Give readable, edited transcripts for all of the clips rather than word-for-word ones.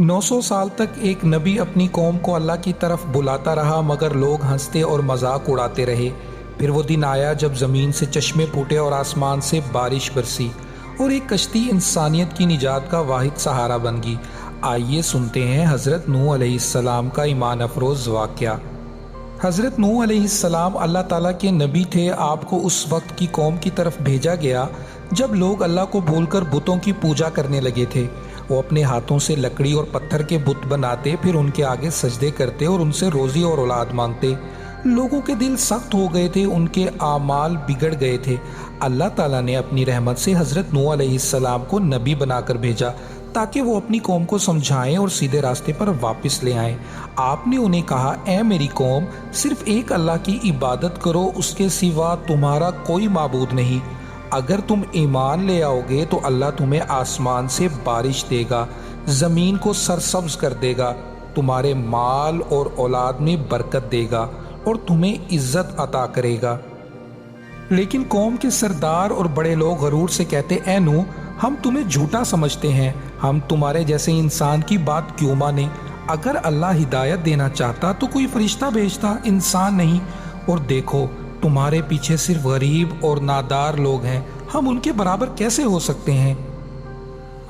900 साल तक एक नबी अपनी कौम को अल्लाह की तरफ बुलाता रहा, मगर लोग हंसते और मजाक उड़ाते रहे। फिर वो दिन आया जब ज़मीन से चश्मे फूटे और आसमान से बारिश बरसी और एक कश्ती इंसानियत की निजात का वाहिद सहारा बन गई। आइए सुनते हैं हज़रत नूह अलैहिस्सलाम का ईमान अफरोज़ वाक़या। हज़रत नूह अलैहिस्सलाम अल्लाह ताला के नबी थे। आपको उस वक्त की कौम की तरफ भेजा गया जब लोग अल्लाह को भूलकर बुतों की पूजा करने लगे थे। वो अपने हाथों से लकड़ी और पत्थर के बुत बनाते, फिर उनके आगे सजदे करते और उनसे रोज़ी और औलाद मांगते। लोगों के दिल सख्त हो गए थे, उनके आमाल बिगड़ गए थे। अल्लाह ताला ने अपनी रहमत से हज़रत नूह अलैहिस्सलाम को नबी बनाकर भेजा ताकि वो अपनी कौम को समझाएं और सीधे रास्ते पर वापस ले आएं। आपने उन्हें कहा, ऐ मेरी कौम, सिर्फ एक अल्लाह की इबादत करो, उसके सिवा तुम्हारा कोई माबूद नहीं। अगर तुम ईमान ले आओगे तो अल्लाह तुम्हें आसमान से बारिश देगा, ज़मीन को सरसब्ज कर देगा, तुम्हारे माल और औलाद में बरकत देगा और तुम्हें इज्जत अता करेगा। लेकिन कौम के सरदार और बड़े लोग गरूर से कहते, ऐ नूह, हम तुम्हें झूठा समझते हैं, हम तुम्हारे जैसे इंसान की बात क्यों माने? अगर अल्लाह हिदायत देना चाहता तो कोई फरिश्ता भेजता, इंसान नहीं। और देखो, तुम्हारे पीछे सिर्फ गरीब और नादार लोग हैं, हम उनके बराबर कैसे हो सकते हैं?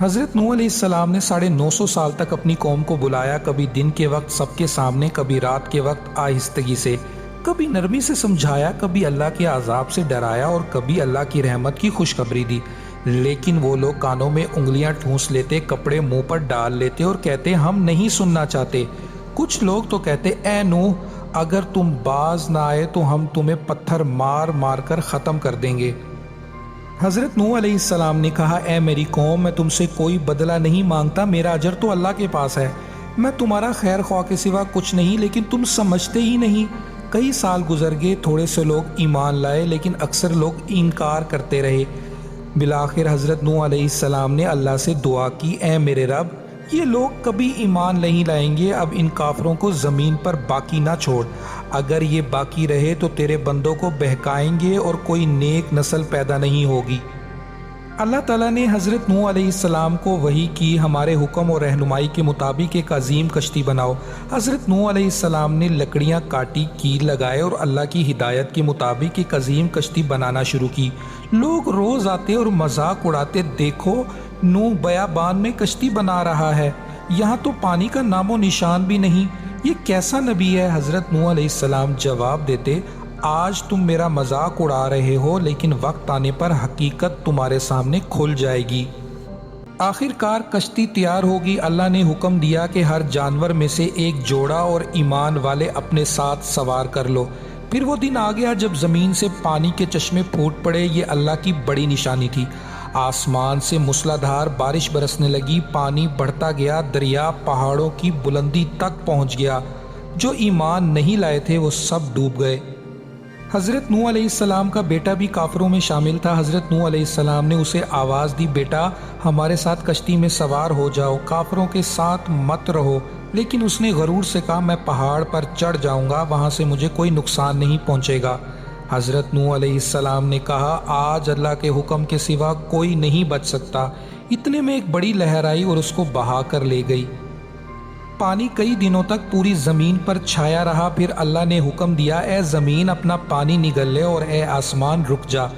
हज़रत नूह अलैहिस्सलाम ने 950 साल तक अपनी कौम को बुलाया, कभी दिन के वक्त सबके सामने, कभी रात के वक्त आहिस्तगी से, कभी नरमी से समझाया, कभी अल्लाह के अजाब से डराया और कभी अल्लाह की रहमत की खुशखबरी दी। लेकिन वो लोग कानों में उंगलियां ठूंस लेते, कपड़े मुंह पर डाल लेते और कहते, हम नहीं सुनना चाहते। कुछ लोग तो कहते, ऐ नूह, अगर तुम बाज ना आए तो हम तुम्हें पत्थर मार मार कर ख़त्म कर देंगे। हज़रत नूह अलैहिस्सलाम ने कहा, ऐ मेरी कौम, मैं तुमसे कोई बदला नहीं मांगता, मेरा अजर तो अल्लाह के पास है। मैं तुम्हारा खैर ख्वाह के सिवा कुछ नहीं, लेकिन तुम समझते ही नहीं। कई साल गुजर गए, थोड़े से लोग ईमान लाए, लेकिन अक्सर लोग इनकार करते रहे। बिलाखिर हज़रत नूह अलैहिस्सलाम ने अल्लाह से दुआ की, ऐ मेरे रब, ये लोग कभी ईमान नहीं लाएंगे, अब इन काफरों को ज़मीन पर बाकी ना छोड़। अगर ये बाकी रहे तो तेरे बंदों को बहकाएंगे और कोई नेक नस्ल पैदा नहीं होगी। अल्लाह ताला ने हज़रत नूह अलैहिस्सलाम को वही की, हमारे हुक्म और रहनुमाई के मुताबिक एक अजीम कश्ती बनाओ। हज़रत नूह अलैहिस्सलाम ने लकड़ियाँ काटी, कील लगाए और अल्लाह की हिदायत के मुताबिक एक अजीम कश्ती बनाना शुरू की। लोग रोज़ आते और मजाक उड़ाते, देखो नूह बयाबान में कश्ती बना रहा है, यहाँ तो पानी का नामो निशान भी नहीं, ये कैसा नबी है? हज़रत नूह अलैहिस्सलाम जवाब देते, आज तुम मेरा मजाक उड़ा रहे हो, लेकिन वक्त आने पर हकीकत तुम्हारे सामने खुल जाएगी। आखिरकार कश्ती तैयार होगी। अल्लाह ने हुक्म दिया कि हर जानवर में से एक जोड़ा और ईमान वाले अपने साथ सवार कर लो। फिर वो दिन आ गया जब ज़मीन से पानी के चश्मे फूट पड़े। ये अल्लाह की बड़ी निशानी थी। आसमान से मूसलाधार बारिश बरसने लगी, पानी बढ़ता गया, दरिया पहाड़ों की बुलंदी तक पहुंच गया। जो ईमान नहीं लाए थे वो सब डूब गए। हज़रत नूह अलैहिस्सलाम का बेटा भी काफिरों में शामिल था। हज़रत नूह अलैहिस्सलाम ने उसे आवाज़ दी, बेटा हमारे साथ कश्ती में सवार हो जाओ, काफिरों के साथ मत रहो। लेकिन उसने गरूर से कहा, मैं पहाड़ पर चढ़ जाऊंगा, वहाँ से मुझे कोई नुकसान नहीं पहुँचेगा। हज़रत नूह अलैहिस्सलाम ने कहा, आज अल्लाह के हुक्म के सिवा कोई नहीं बच सकता। इतने में एक बड़ी लहर आई और उसको बहा कर ले गई। पानी कई दिनों तक पूरी ज़मीन पर छाया रहा। फिर अल्लाह ने हुक्म दिया, ए ज़मीन अपना पानी निगल ले और ए आसमान रुक जा।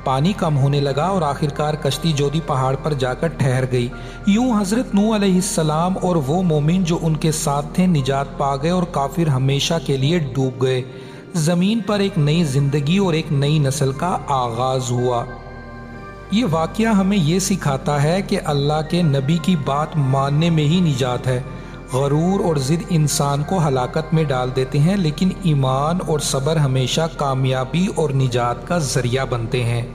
पानी कम होने लगा और आखिरकार कश्ती जोदी पहाड़ पर जाकर ठहर गई। यूं हज़रत नूह अलैहिस्सलाम और वो मोमिन जो उनके साथ थे निजात पा गए और काफिर हमेशा के लिए डूब गए। ज़मीन पर एक नई ज़िंदगी और एक नई नस्ल का आगाज़ हुआ। ये वाक़या हमें ये सिखाता है कि अल्लाह के नबी की बात मानने में ही निजात है। गरूर और ज़िद इंसान को हलाकत में डाल देते हैं, लेकिन ईमान और सब्र हमेशा कामयाबी और निजात का ज़रिया बनते हैं।